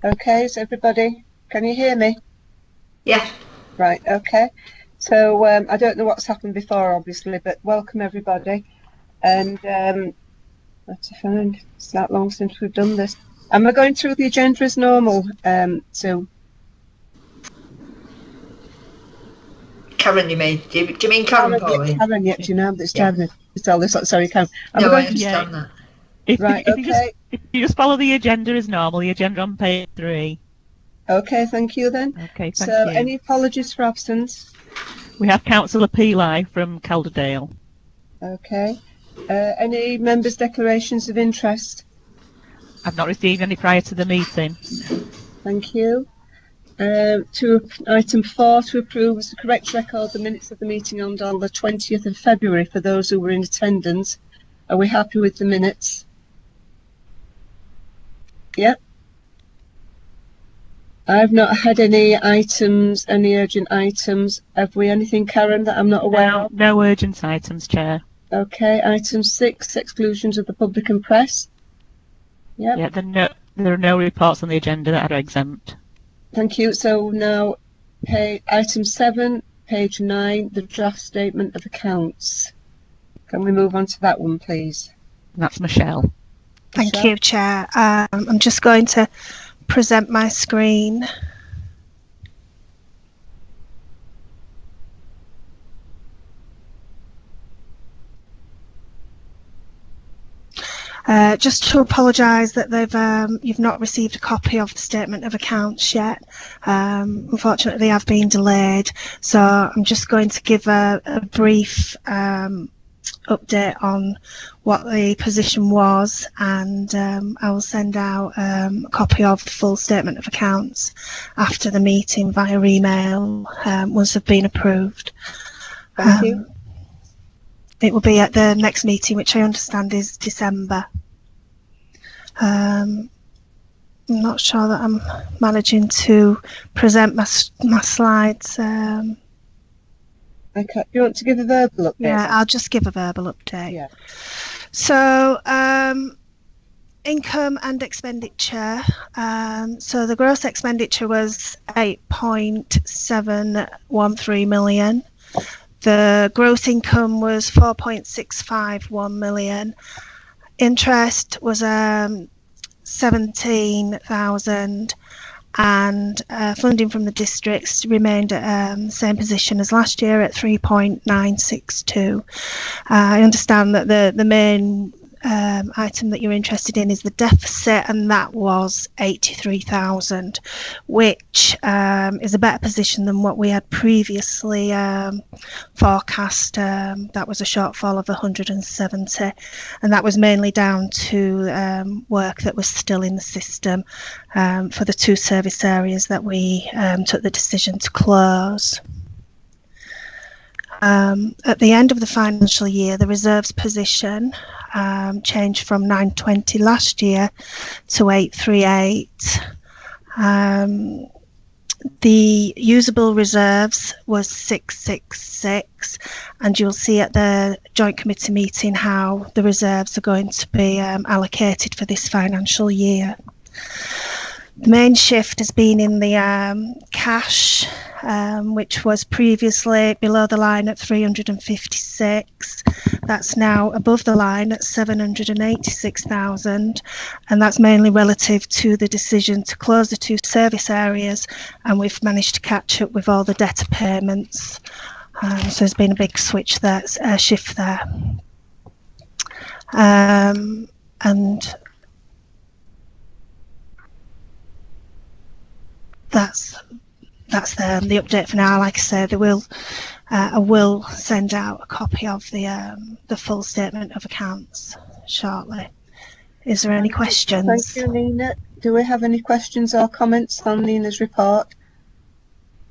Okay, is everybody, can you hear me? Yeah. Right, okay. So I don't know what's happened before, obviously, but welcome everybody. And let's find, it's that long since we've done this. Am I going through the agenda as normal, Sue? Karen, you mean? Do you mean Karen, Pauline? Karen, yep, do you know this Yeah. time to tell this? Sorry, Karen. No, I understand that. Right, okay. If you just follow the agenda as normal, the agenda on page 3. Okay, thank you then. Okay, thank you. you. Any apologies for absence? We have Councillor Peli from Calderdale. Okay. Any members' declarations of interest? I've not received any prior to the meeting. Thank you. To item 4, to approve as the correct record the minutes of the meeting on the 20th of February for those who were in attendance. Are we happy with the minutes? Yep. I've not had any items, any urgent items. Have we anything, Karen, that I'm not aware of? No urgent items, Chair. Okay, item 6, exclusions of the public and press. Yep. Yeah, there are no reports on the agenda that are exempt. Thank you. So now, item 7, page 9, the draft statement of accounts. Can we move on to that one, please? That's Michelle. Thank you, Chair. I'm just going to present my screen. Just to apologise that you've not received a copy of the statement of accounts yet. Unfortunately, they have been delayed, so I'm just going to give a brief update on what the position was, and I will send out a copy of the full statement of accounts after the meeting via email once they've been approved. Thank you. It will be at the next meeting, which I understand is December. I'm not sure that I'm managing to present my slides. Okay. Do you want to give a verbal update? Yeah, I'll just give a verbal update. Yeah. So, income and expenditure. So the gross expenditure was 8.713 million. The gross income was 4.651 million. Interest was 17,000, and funding from the districts remained at the same position as last year at 3.962. I understand that the main item that you're interested in is the deficit, and that was 83,000, which is a better position than what we had previously forecast. That was a shortfall of 170, and that was mainly down to work that was still in the system for the 2 service areas that we took the decision to close. At the end of the financial year, the reserves position changed from 920 last year to 838. The usable reserves was 666, and you'll see at the joint committee meeting how the reserves are going to be allocated for this financial year. The main shift has been in the cash, which was previously below the line at 356. That's now above the line at 786,000, and that's mainly relative to the decision to close the 2 service areas, and we've managed to catch up with all the debtor payments. So there's been a big switch there, shift there. And that's the update for now. Like I said, I will send out a copy of the full statement of accounts shortly. Is there any questions? Thank you, Nina. Do we have any questions or comments on Nina's report?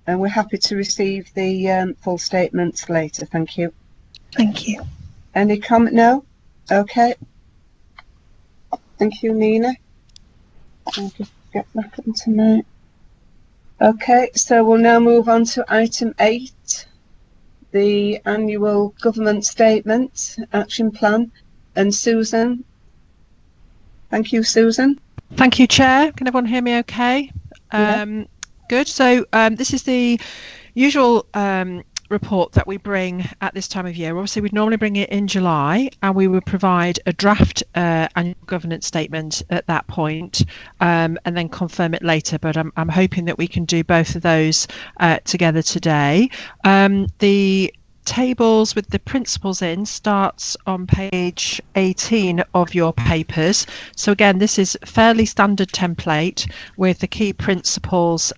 And we're happy to receive the full statements later. Thank you. Thank you. Any comment? No? Okay. Thank you, Nina. I'll just get back into my... Okay, so we'll now move on to item 8, the annual government statement, action plan. And Susan. Thank you, Susan. Thank you, Chair. Can everyone hear me okay? Yeah. Good. So this is the usual report that we bring at this time of year. Obviously, we'd normally bring it in July, and we would provide a draft annual governance statement at that point, and then confirm it later. But I'm hoping that we can do both of those together today. The tables with the principles in starts on page 18 of your papers. So again, this is fairly standard template with the key principles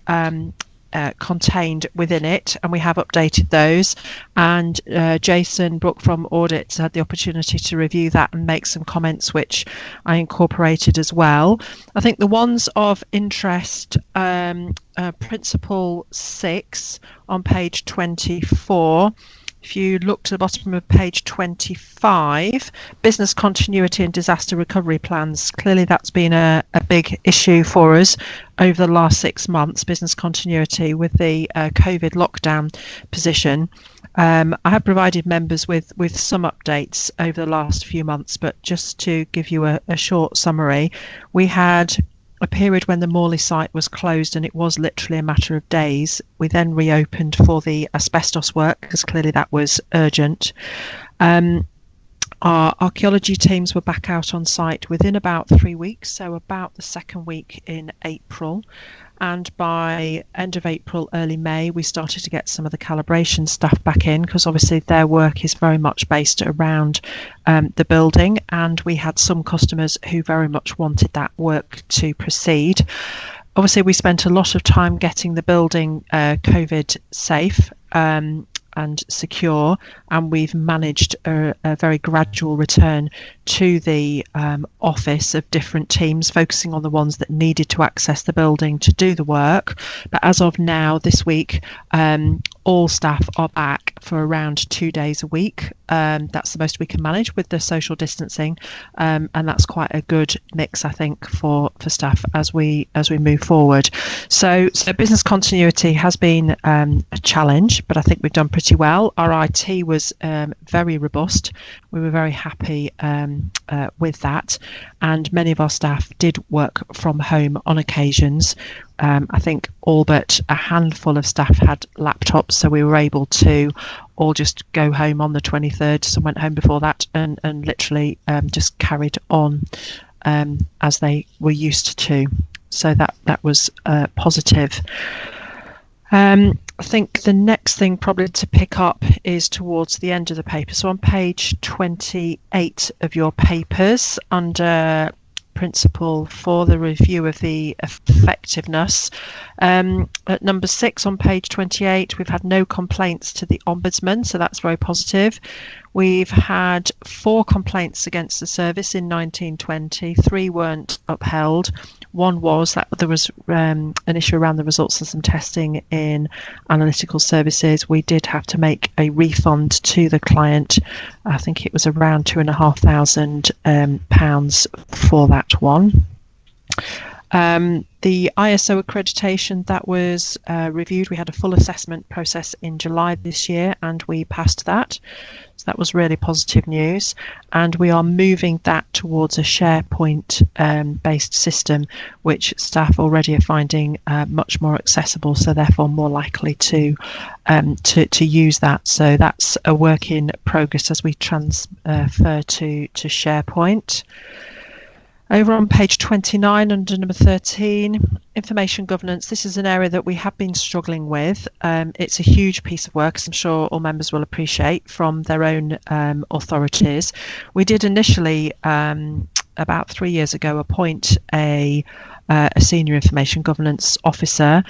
contained within it, and we have updated those, and Jason Brooke from Audit had the opportunity to review that and make some comments which I incorporated as well. I think the ones of interest, principle 6 on page 24. If you look to the bottom of page 25, business continuity and disaster recovery plans, clearly that's been a big issue for us over the last 6 months, business continuity with the COVID lockdown position. I have provided members with some updates over the last few months, but just to give you a short summary, we had a period when the Morley site was closed, and it was literally a matter of days. We then reopened for the asbestos work because clearly that was urgent. Our archaeology teams were back out on site within about 3 weeks, so about the second week in April. And by end of April, early May, we started to get some of the calibration staff back in, because obviously their work is very much based around the building, and we had some customers who very much wanted that work to proceed. Obviously, we spent a lot of time getting the building COVID safe and secure, and we've managed a very gradual return to the office of different teams, focusing on the ones that needed to access the building to do the work. But as of now, this week, all staff are back for around 2 days a week. That's the most we can manage with the social distancing, and that's quite a good mix, I think, for staff as we move forward. So business continuity has been a challenge, but I think we've done pretty well. Our IT was very robust. We were very happy with that, and many of our staff did work from home on occasions. I think all but a handful of staff had laptops, so we were able to all just go home on the 23rd. Some went home before that and literally just carried on as they were used to. So that was positive. I think the next thing probably to pick up is towards the end of the paper. So on page 28 of your papers, under principle for the review of the effectiveness, at number 6 on page 28, we've had no complaints to the Ombudsman, so that's very positive. We've had 4 complaints against the service in 1920, 3 weren't upheld. One was that there was an issue around the results of some testing in analytical services. We did have to make a refund to the client. I think it was around £2,500 for that one. The ISO accreditation, that was reviewed. We had a full assessment process in July this year, and we passed that. So that was really positive news. And we are moving that towards a SharePoint based system, which staff already are finding much more accessible, so therefore more likely to use that. So that's a work in progress as we transfer to SharePoint. Over on page 29, under number 13, information governance. This is an area that we have been struggling with. It's a huge piece of work, as I'm sure all members will appreciate, from their own authorities. We did initially, about 3 years ago, appoint a senior information governance officer.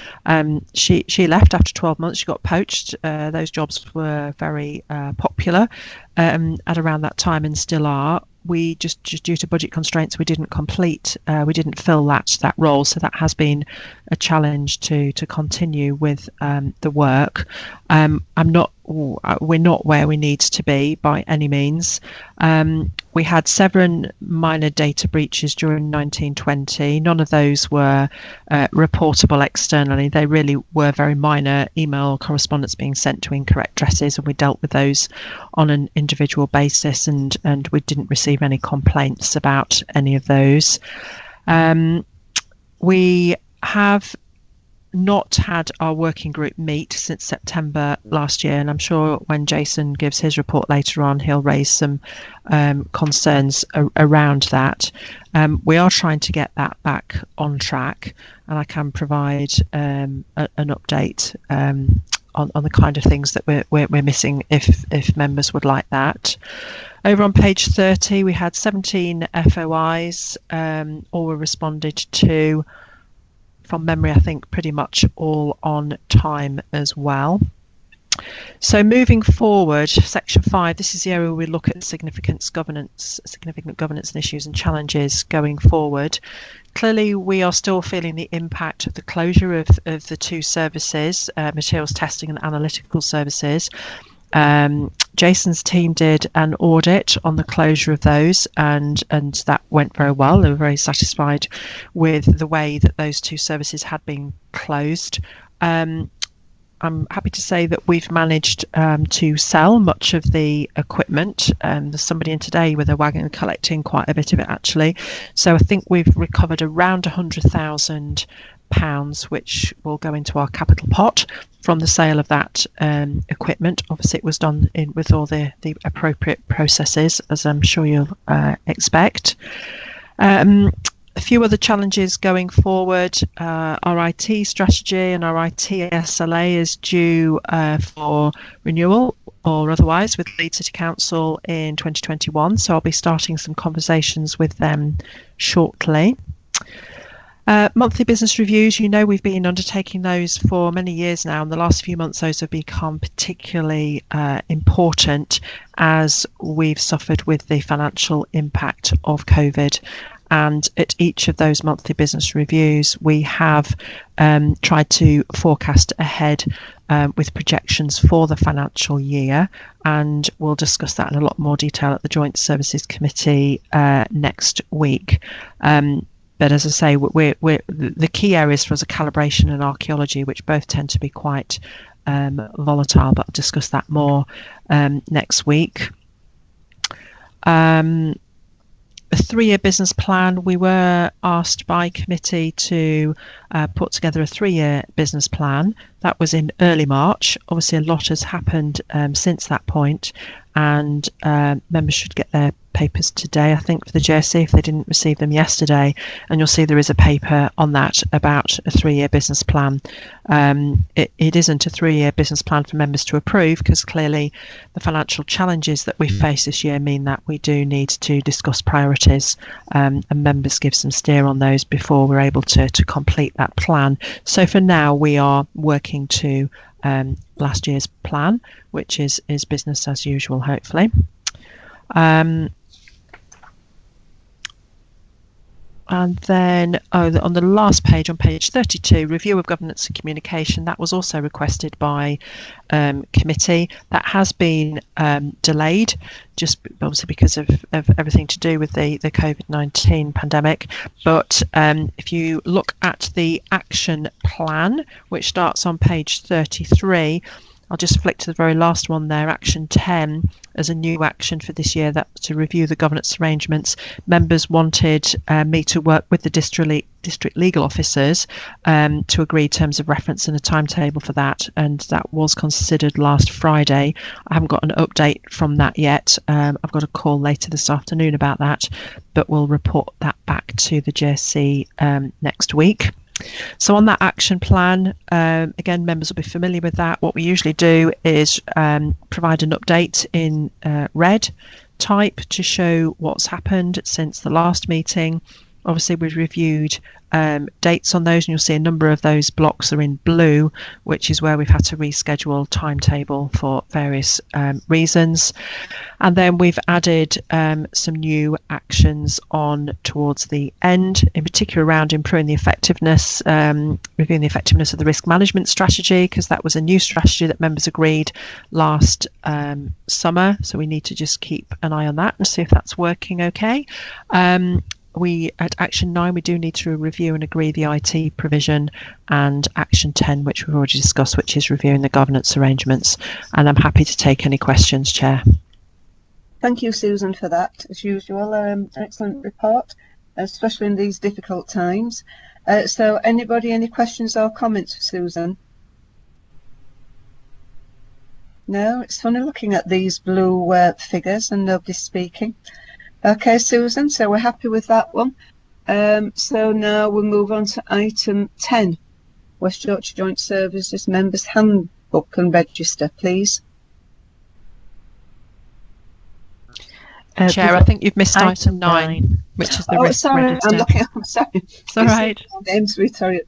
She left after 12 months. She got poached. Those jobs were very popular at around that time, and still are. We just due to budget constraints, we didn't fill that role, so that has been a challenge to continue with the work. We're not where we need to be by any means. We had 7 minor data breaches during 1920. None of those were reportable externally. They really were very minor, email correspondence being sent to incorrect addresses, and we dealt with those on an individual basis, and we didn't receive any complaints about any of those. We have not had our working group meet since September last year, and I'm sure when Jason gives his report later on, he'll raise some concerns around that. We are trying to get that back on track, and I can provide an update on the kind of things that we're missing if members would like that. Over on page 30, we had 17 FOIs, all were responded to. From memory, I think pretty much all on time as well. So moving forward, section 5, this is the area where we look at significant governance and issues and challenges going forward. Clearly, we are still feeling the impact of the closure of the two services, materials testing and analytical services. Jason's team did an audit on the closure of those, and that went very well. They were very satisfied with the way that those two services had been closed. I'm happy to say that we've managed to sell much of the equipment. There's somebody in today with a wagon collecting quite a bit of it, actually. So I think we've recovered around £100,000, which will go into our capital pot from the sale of that equipment. Obviously, it was done with all the appropriate processes, as I'm sure you'll expect. A few other challenges going forward. Our IT strategy and our IT SLA is due for renewal or otherwise with Leeds City Council in 2021, so I'll be starting some conversations with them shortly. Monthly business reviews, you know, we've been undertaking those for many years now, and the last few months those have become particularly important as we've suffered with the financial impact of COVID. And at each of those monthly business reviews, we have tried to forecast ahead with projections for the financial year, and we'll discuss that in a lot more detail at the Joint Services Committee next week. But as I say, the key areas for us are calibration and archaeology, which both tend to be quite volatile, but I'll discuss that more next week. A 3-year business plan. We were asked by committee to put together a 3-year business plan. That was in early March. Obviously, a lot has happened since that point, and members should get their papers today, I think, for the JSC if they didn't receive them yesterday, and you'll see there is a paper on that about a 3-year business plan. It isn't a 3-year business plan for members to approve, because clearly the financial challenges that we face this year mean that we do need to discuss priorities, and members give some steer on those before we're able to complete that plan. So for now we are working to last year's plan, which is business as usual, hopefully. And then on the last page, on page 32, review of governance and communication, that was also requested by committee. That has been delayed, just obviously because of everything to do with the COVID-19 pandemic. But if you look at the action plan, which starts on page 33, I'll just flick to the very last one there, action 10, as a new action for this year, that to review the governance arrangements. Members wanted me to work with the district legal officers to agree terms of reference and a timetable for that, and that was considered last Friday. I haven't got an update from that yet. I've got a call later this afternoon about that, but we'll report that back to the JSC next week. So on that action plan, again, members will be familiar with that. What we usually do is provide an update in red type to show what's happened since the last meeting. Obviously, we've reviewed dates on those, and you'll see a number of those blocks are in blue, which is where we've had to reschedule timetable for various reasons. And then we've added some new actions on towards the end, in particular around improving the effectiveness, reviewing the effectiveness of the risk management strategy, because that was a new strategy that members agreed last summer. So we need to just keep an eye on that and see if that's working okay. We at action 9, we do need to review and agree the IT provision, and action 10, which we've already discussed, which is reviewing the governance arrangements. And I'm happy to take any questions, Chair. Thank you, Susan, for that. As usual, excellent report, especially in these difficult times. So anybody, any questions or comments for Susan? No, it's funny looking at these blue figures and nobody's speaking. Okay, Susan, so we're happy with that one. So now we'll move on to item 10, West Yorkshire Joint Services Members Handbook and Register, please. Chair, I think you've missed item 9, which is the risk register. I'm sorry. It's all right.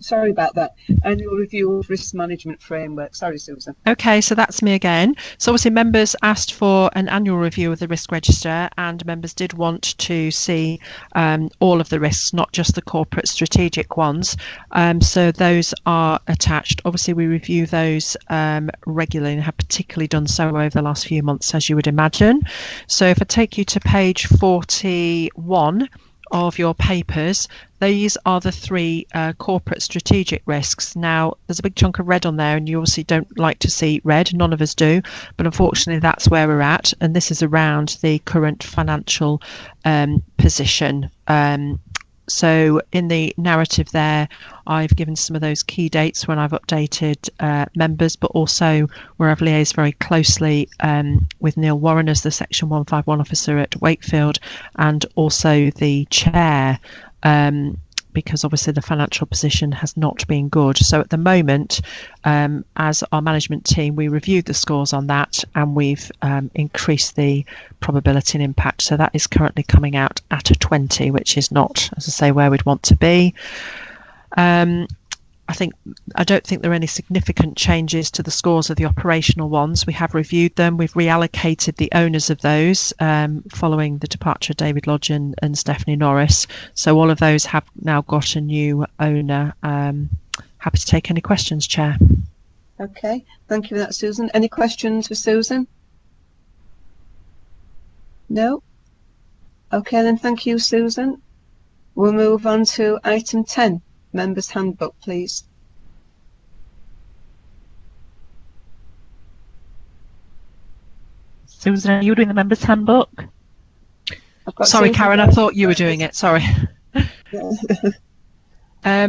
Sorry about that. Annual review of risk management framework. Sorry, Susan. Okay, so that's me again. So obviously members asked for an annual review of the risk register, and members did want to see all of the risks, not just the corporate strategic ones. So those are attached. Obviously we review those regularly and have particularly done so over the last few months, as you would imagine. So if I take you to page 41 of your papers, these are the 3 corporate strategic risks. Now there's a big chunk of red on there, and you obviously don't like to see red, none of us do, but unfortunately that's where we're at, and this is around the current financial position. So in the narrative there, I've given some of those key dates when I've updated members, but also where I've liaised very closely with Neil Warren as the Section 151 officer at Wakefield, and also the chair, because obviously the financial position has not been good. So at the moment, as our management team, we reviewed the scores on that, and we've increased the probability and impact. So that is currently coming out at a 20, which is not, as I say, where we'd want to be. I don't think there are any significant changes to the scores of the operational ones. We have reviewed them. We've reallocated the owners of those following the departure of David Lodge and Stephanie Norris. So all of those have now got a new owner. Happy to take any questions, Chair. Okay, thank you for that, Susan. Any questions for Susan? No? Okay, then thank you, Susan. We'll move on to item 10. Members Handbook, please. Susan, are you doing the Members Handbook? Sorry, Karen, I thought you were doing it. Sorry.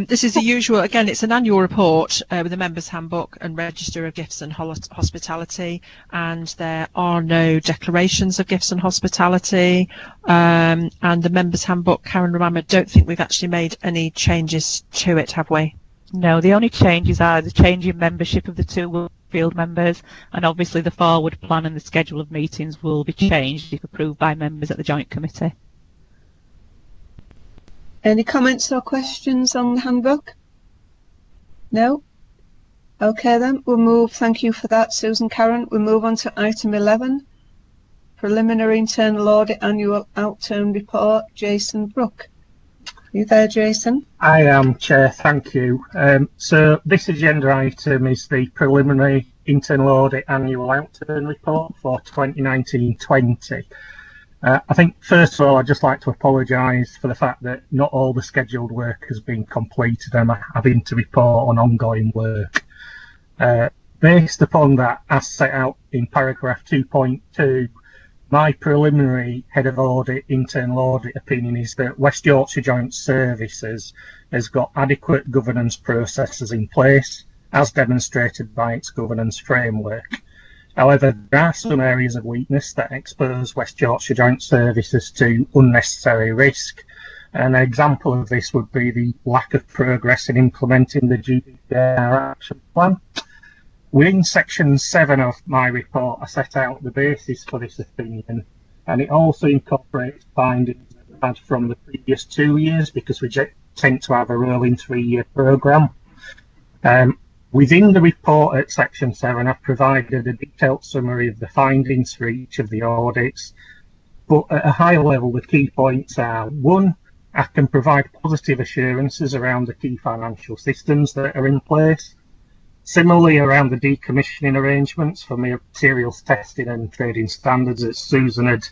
This is the usual, again, it's an annual report with the Members Handbook and Register of Gifts and Hospitality, and there are no declarations of gifts and hospitality. And the Members Handbook, Karen, remember, I don't think we've actually made any changes to it, have we? No, the only changes are the change in membership of the 2 Wakefield members, and obviously the forward plan and the schedule of meetings will be changed if approved by members at the Joint Committee. Any comments or questions on the handbook? No? Okay then, we'll move, thank you for that, Susan. Karen, we'll move on to item 11, Preliminary Internal Audit Annual Outturn Report, Jason Brook. Are you there, Jason? I am, Chair, thank you. So this agenda item is the Preliminary Internal Audit Annual Outturn Report for 2019-20. I think, first of all, I'd just like to apologise for the fact that not all the scheduled work has been completed and I'm having to report on ongoing work. Based upon that, as set out in paragraph 2.2, my preliminary Head of Audit, Internal Audit opinion is that West Yorkshire Joint Services has got adequate governance processes in place, as demonstrated by its governance framework. However, there are some areas of weakness that expose West Yorkshire Joint Services to unnecessary risk. An example of this would be the lack of progress in implementing the GDPR action plan. Within section 7 of my report, I set out the basis for this opinion, and it also incorporates findings that I've had from the previous 2 years, because we tend to have a rolling 3-year programme. Within the report at section 7, I've provided a detailed summary of the findings for each of the audits, but at a high level, the key points are: 1, I can provide positive assurances around the key financial systems that are in place. Similarly, around the decommissioning arrangements for materials testing and trading standards, as Susan had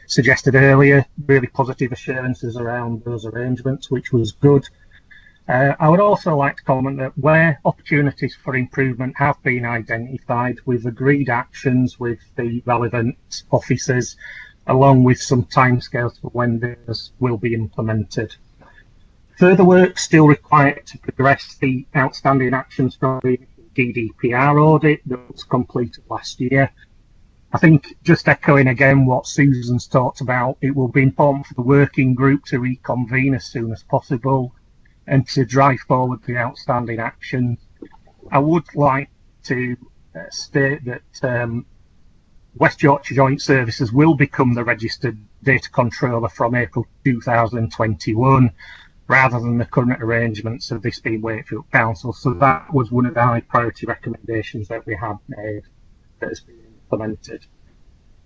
suggested earlier, really positive assurances around those arrangements, which was good. I would also like to comment that where opportunities for improvement have been identified, we've agreed actions with the relevant officers, along with some timescales for when those will be implemented. Further work still required to progress the outstanding actions from the GDPR audit that was completed last year. I think, just echoing again what Susan's talked about, it will be important for the working group to reconvene as soon as possible and to drive forward the outstanding actions. I would like to state that West Yorkshire Joint Services will become the registered data controller from April 2021, rather than the current arrangements of this being Wakefield Council. So that was one of the high priority recommendations that we have made that has been implemented.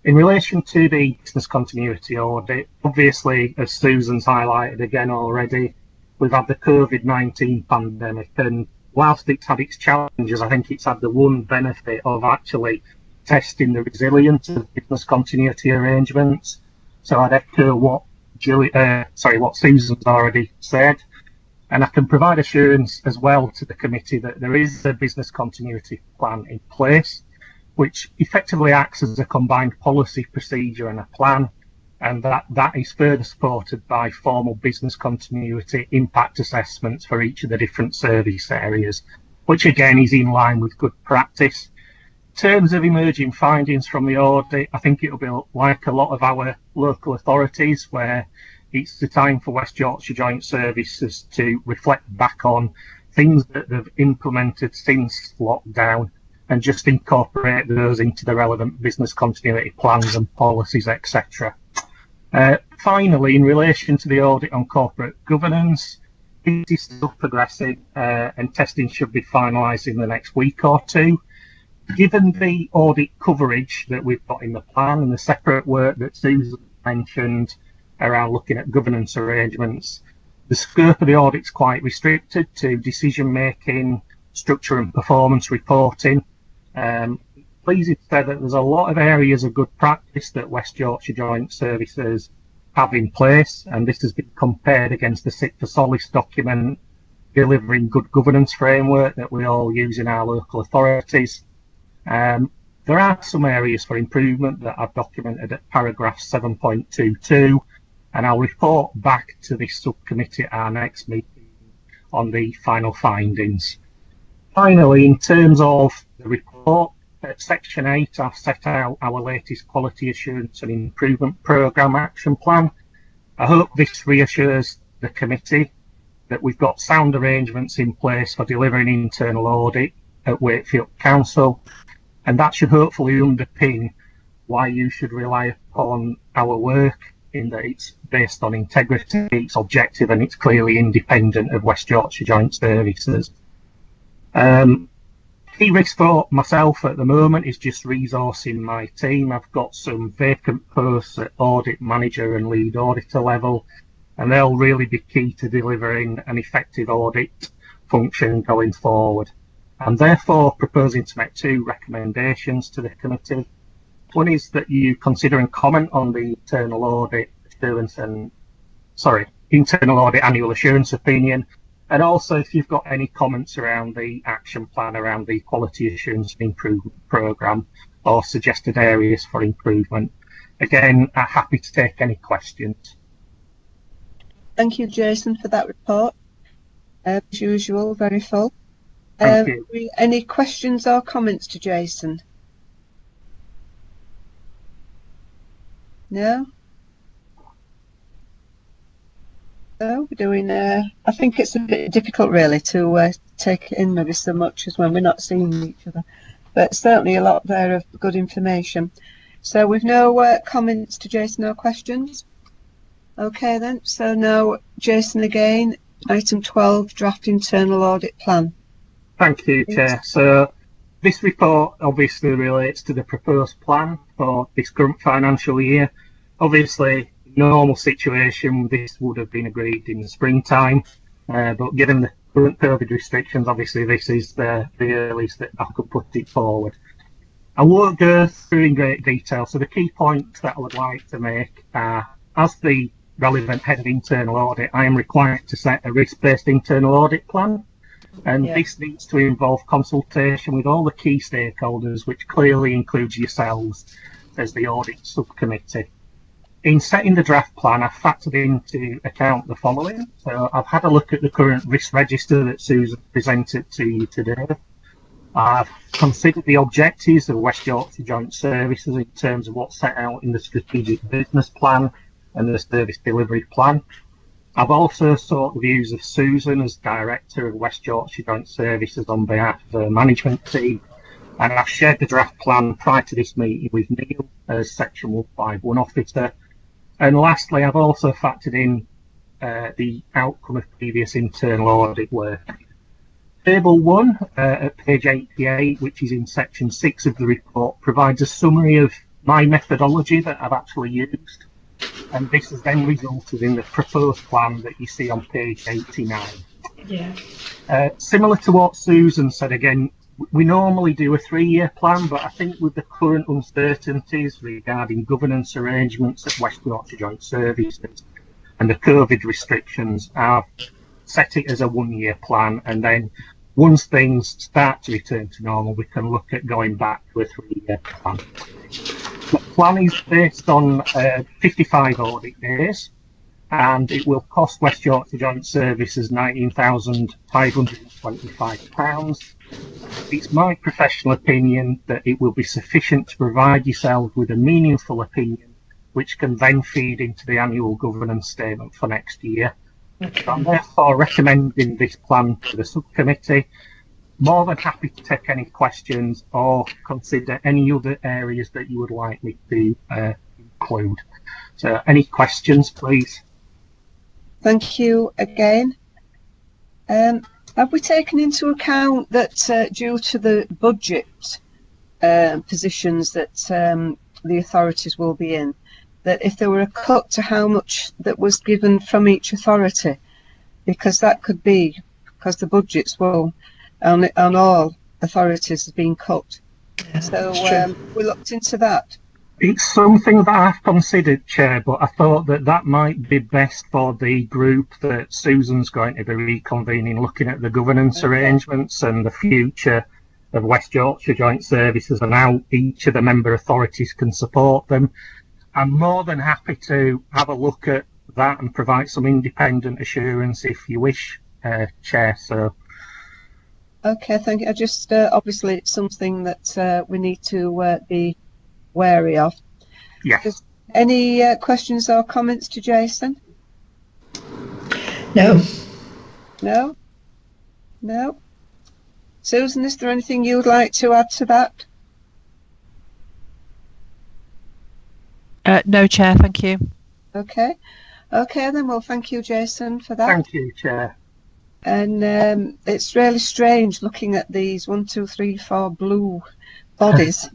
In relation to the business continuity audit, obviously, as Susan's highlighted again already, we've had the COVID-19 pandemic, and whilst it's had its challenges, I think it's had the one benefit of actually testing the resilience of business continuity arrangements. So I'd echo what Susan's already said, and I can provide assurance as well to the committee that there is a business continuity plan in place, which effectively acts as a combined policy, procedure and a plan, and that is further supported by formal business continuity impact assessments for each of the different service areas, which again is in line with good practice. In terms of emerging findings from the audit, I think it'll be like a lot of our local authorities, where it's the time for West Yorkshire Joint Services to reflect back on things that they've implemented since lockdown and just incorporate those into the relevant business continuity plans and policies, etc. Finally, in relation to the audit on corporate governance, it is still progressing and testing should be finalised in the next week or two. Given the audit coverage that we've got in the plan and the separate work that Susan mentioned around looking at governance arrangements, the scope of the audit's quite restricted to decision making, structure and performance reporting. Pleased to say that there's a lot of areas of good practice that West Yorkshire Joint Services have in place, and this has been compared against the Sit for Solace document, delivering good governance framework that we all use in our local authorities. There are some areas for improvement that I've documented at paragraph 7.22, and I'll report back to this subcommittee at our next meeting on the final findings. Finally, in terms of the report, at section 8, I've set out our latest quality assurance and improvement programme action plan. I hope this reassures the committee that we've got sound arrangements in place for delivering internal audit at Wakefield Council, and that should hopefully underpin why you should rely upon our work, in that it's based on integrity, it's objective and it's clearly independent of West Yorkshire Joint Services. Key risk for myself at the moment is just resourcing my team. I've got some vacant posts at audit manager and lead auditor level, and they'll really be key to delivering an effective audit function going forward. I'm therefore proposing to make 2 recommendations to the committee. One is that you consider and comment on the internal audit annual assurance opinion, and also if you've got any comments around the action plan around the quality assurance and improvement programme or suggested areas for improvement. Again, I'm happy to take any questions. Thank you, Jason, for that report. As usual, very full. Thank you. Any questions or comments to Jason? No? So we're doing, I think it's a bit difficult really to take it in maybe so much as when we're not seeing each other, but certainly a lot there of good information. So we've no comments to Jason or questions? Okay then, so now Jason again, item 12, draft internal audit plan. Thank you, Chair. So this report obviously relates to the proposed plan for this current financial year. Obviously, normal situation, this would have been agreed in the springtime, but given the current COVID restrictions, obviously this is the earliest that I could put it forward. I won't go through in great detail, so the key points that I would like to make are, as the relevant head of internal audit, I am required to set a risk-based internal audit plan, and this needs to involve consultation with all the key stakeholders, which clearly includes yourselves as the audit subcommittee. In setting the draft plan, I've factored into account the following. So I've had a look at the current risk register that Susan presented to you today. I've considered the objectives of West Yorkshire Joint Services in terms of what's set out in the strategic business plan and the service delivery plan. I've also sought the views of Susan as Director of West Yorkshire Joint Services on behalf of the management team, and I've shared the draft plan prior to this meeting with Neil as Section 151 Officer. And lastly, I've also factored in the outcome of previous internal audit work. Table 1 at page 88, which is in Section 6 of the report, provides a summary of my methodology that I've actually used. And this has then resulted in the proposed plan that you see on page 89. Yeah. Similar to what Susan said, again, we normally do a 3-year plan, but I think with the current uncertainties regarding governance arrangements at West Yorkshire Joint Services and the COVID restrictions, I've set it as a 1-year plan, and then once things start to return to normal, we can look at going back to a 3-year plan. The plan is based on 55 audit days, and it will cost West Yorkshire Joint Services £19,525. It's my professional opinion that it will be sufficient to provide yourselves with a meaningful opinion, which can then feed into the annual governance statement for next year. Okay. I'm therefore recommending this plan to the subcommittee. More than happy to take any questions or consider any other areas that you would like me to include. So any questions, please? Thank you again. Have we taken into account that due to the budget positions that the authorities will be in, that if there were a cut to how much that was given from each authority, because that could be because the budgets will on all authorities has been cut. Yeah, so we looked into that. It's something that I've considered, Chair, but I thought that might be best for the group that Susan's going to be reconvening, looking at the governance arrangements and the future of West Yorkshire Joint Services and how each of the member authorities can support them. I'm more than happy to have a look at that and provide some independent assurance if you wish, Chair. So. Okay, thank you. I just obviously it's something that we need to be wary of. Yes. Any questions or comments to Jason? No. No? No? Susan, is there anything you would like to add to that? No, Chair, thank you. Okay. Okay, then, well, thank you, Jason, for that. Thank you, Chair. And it's really strange looking at these 1, 2, 3, 4 blue bodies.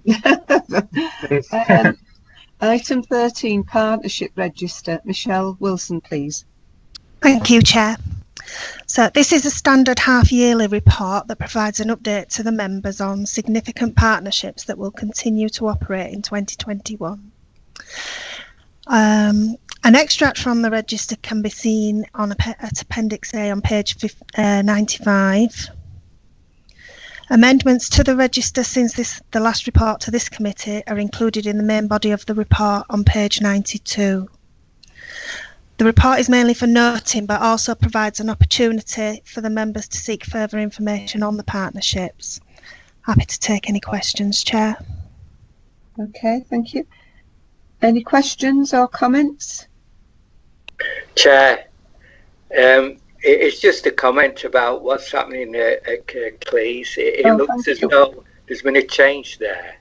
Item 13, Partnership Register. Michelle Wilson, please. Thank you, Chair. So this is a standard half-yearly report that provides an update to the members on significant partnerships that will continue to operate in 2021. An extract from the register can be seen on at Appendix A on page 95. Amendments to the register since the last report to this committee are included in the main body of the report on page 92. The report is mainly for noting, but also provides an opportunity for the members to seek further information on the partnerships. Happy to take any questions, Chair. Okay, thank you. Any questions or comments? Chair, it's just a comment about what's happening at Cleese. It looks as though there's been a change there.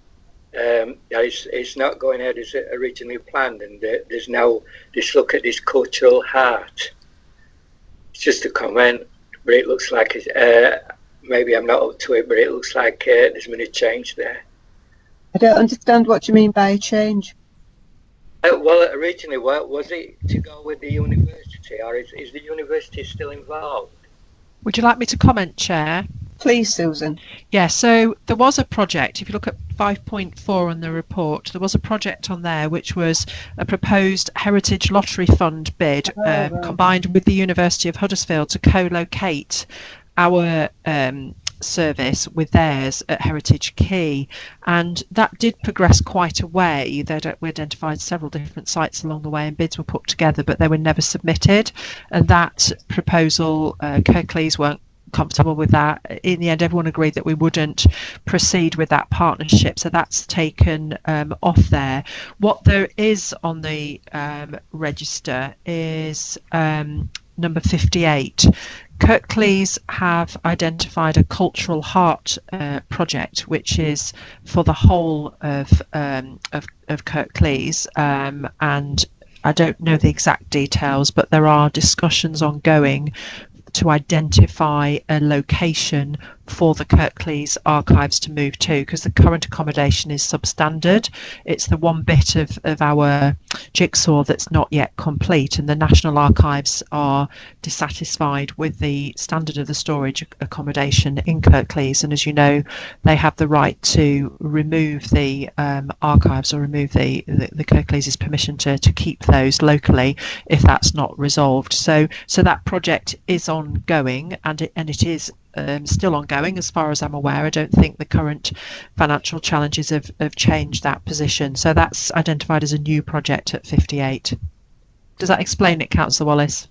It's not going ahead as originally planned, and there's now this look at this cultural heart. It's just a comment, but it looks like maybe I'm not up to it, but it looks like there's been a change there. I don't understand what you mean by a change. Well, originally, was it to go with the university, or is the university still involved? Would you like me to comment, Chair? Please, Susan. Yeah, so there was a project, if you look at 5.4 in the report, there was a project on there which was a proposed Heritage Lottery Fund bid combined with the University of Huddersfield to co-locate our service with theirs at Heritage Quay, and that did progress quite a way. We identified several different sites along the way and bids were put together, but they were never submitted, and that proposal, Kirklees weren't comfortable with that. In the end, everyone agreed that we wouldn't proceed with that partnership, so that's taken off there. What there is on the register is number 58. Kirklees have identified a cultural heart project, which is for the whole of Kirklees, and I don't know the exact details, but there are discussions ongoing to identify a location for the Kirklees archives to move to, because the current accommodation is substandard. It's the one bit of our jigsaw that's not yet complete, and the National Archives are dissatisfied with the standard of the storage accommodation in Kirklees, and as you know, they have the right to remove the archives or remove the Kirklees' permission to keep those locally if that's not resolved. So that project is ongoing, and it is still ongoing as far as I'm aware. I don't think the current financial challenges have changed that position. So that's identified as a new project at 58. Does that explain it, Councillor Wallace?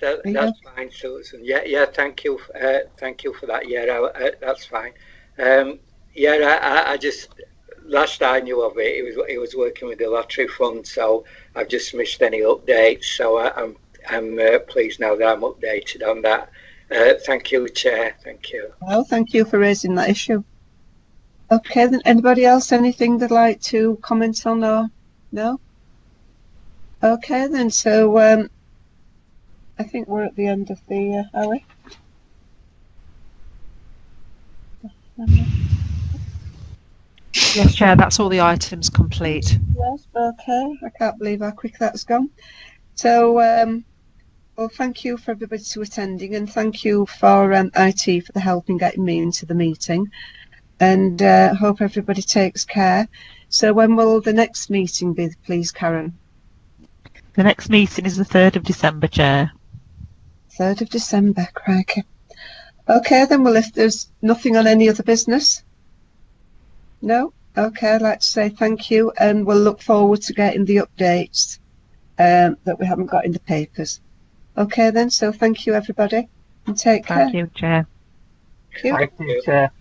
That's fine, Susan. Yeah. Thank you for that. Yeah, that's fine. I just, last I knew of it, it was working with the lottery fund. So I've just missed any updates. So I'm pleased now that I'm updated on that. Thank you, Chair. Thank you. Well, thank you for raising that issue. Okay, then anybody else, anything they'd like to comment on or no? Okay, then, so I think we're at the end of the, are we? Yes, Chair, that's all the items complete. Yes, okay. I can't believe how quick that's gone. So, well, thank you for everybody to attending, and thank you for IT for the help in getting me into the meeting, and hope everybody takes care. So when will the next meeting be, please, Karen? The next meeting is the 3rd of December, Chair. 3rd of December, crikey. Okay, then, well, if there's nothing on any other business? No? Okay, I'd like to say thank you, and we'll look forward to getting the updates that we haven't got in the papers. Okay then, so thank you everybody, and take care. Thank you, Chair. Thank you. Thank you, Chair.